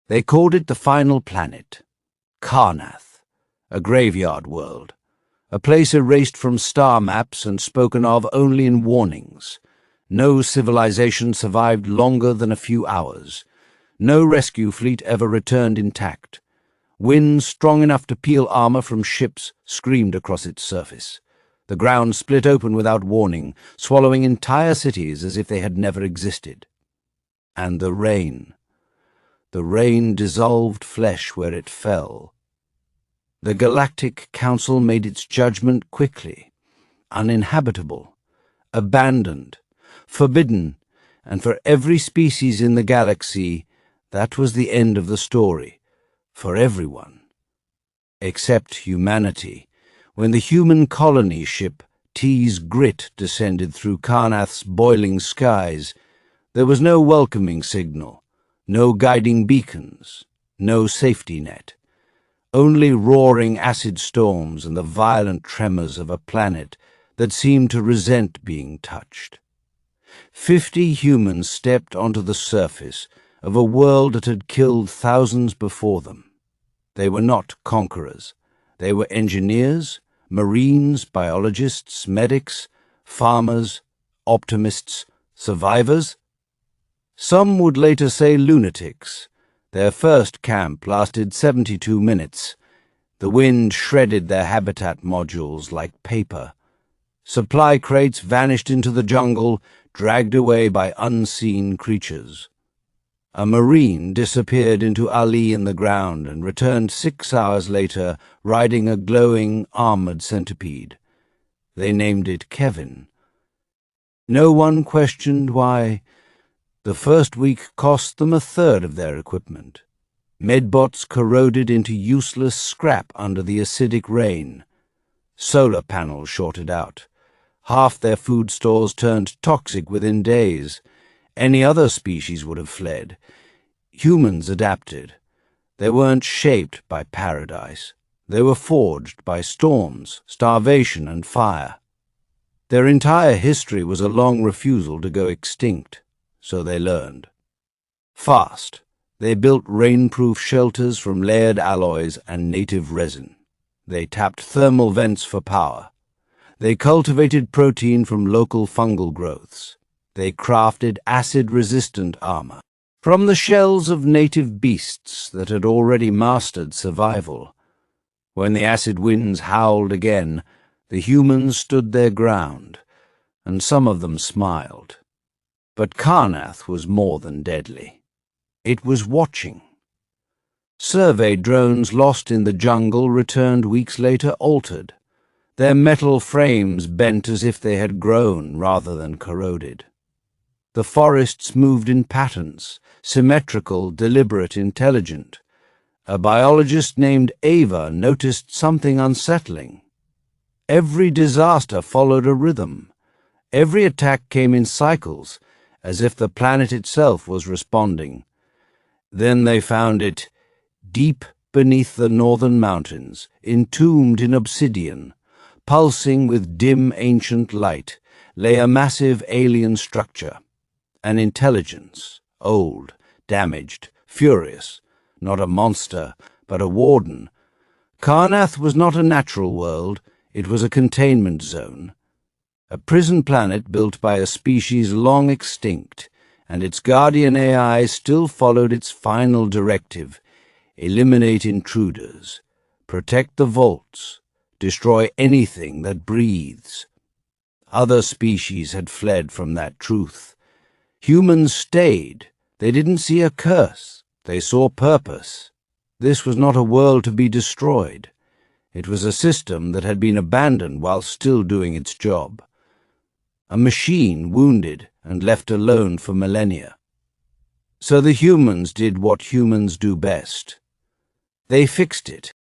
They called it the final planet, Karnath, a graveyard world, a place erased from star maps and spoken of only in warnings. No civilization survived longer than a few hours. No rescue fleet ever returned intact. Winds strong enough to peel armor from ships screamed across its surface. The ground split open without warning, swallowing entire cities as if they had never existed. And the rain. The rain dissolved flesh where it fell. The Galactic Council made its judgment quickly. Uninhabitable, abandoned, forbidden, and for every species in the galaxy, that was the end of the story. For everyone. Except humanity. When the human colony ship T's Grit descended through Karnath's boiling skies, there was no welcoming signal, no guiding beacons, no safety net. Only roaring acid storms and the violent tremors of a planet that seemed to resent being touched. 50 humans stepped onto the surface of a world that had killed thousands before them. They were not conquerors. They were engineers, marines, biologists, medics, farmers, optimists, survivors. Some would later say lunatics. Their first camp lasted 72 minutes. The wind shredded their habitat modules like paper. Supply crates vanished into the jungle, dragged away by unseen creatures. A marine disappeared into Ali in the ground and returned 6 hours later riding a glowing, armored centipede. They named it Kevin. No one questioned why. The first week cost them a third of their equipment. Medbots corroded into useless scrap under the acidic rain. Solar panels shorted out. Half their food stores turned toxic within days. Any other species would have fled. Humans adapted. They weren't shaped by paradise. They were forged by storms, starvation, and fire. Their entire history was a long refusal to go extinct, so they learned. Fast, they built rainproof shelters from layered alloys and native resin. They tapped thermal vents for power. They cultivated protein from local fungal growths. They crafted acid-resistant armor from the shells of native beasts that had already mastered survival. When the acid winds howled again, the humans stood their ground, and some of them smiled. But Karnath was more than deadly. It was watching. Survey drones lost in the jungle returned weeks later altered, their metal frames bent as if they had grown rather than corroded. The forests moved in patterns, symmetrical, deliberate, intelligent. A biologist named Ava noticed something unsettling. Every disaster followed a rhythm. Every attack came in cycles, as if the planet itself was responding. Then they found it, deep beneath the northern mountains, entombed in obsidian, pulsing with dim ancient light, lay a massive alien structure. An intelligence, old, damaged, furious, not a monster, but a warden. Karnath was not a natural world, it was a containment zone. A prison planet built by a species long extinct, and its guardian AI still followed its final directive: eliminate intruders, protect the vaults, destroy anything that breathes. Other species had fled from that truth. Humans stayed. They didn't see a curse. They saw purpose. This was not a world to be destroyed. It was a system that had been abandoned while still doing its job. A machine wounded and left alone for millennia. So the humans did what humans do best. They fixed it.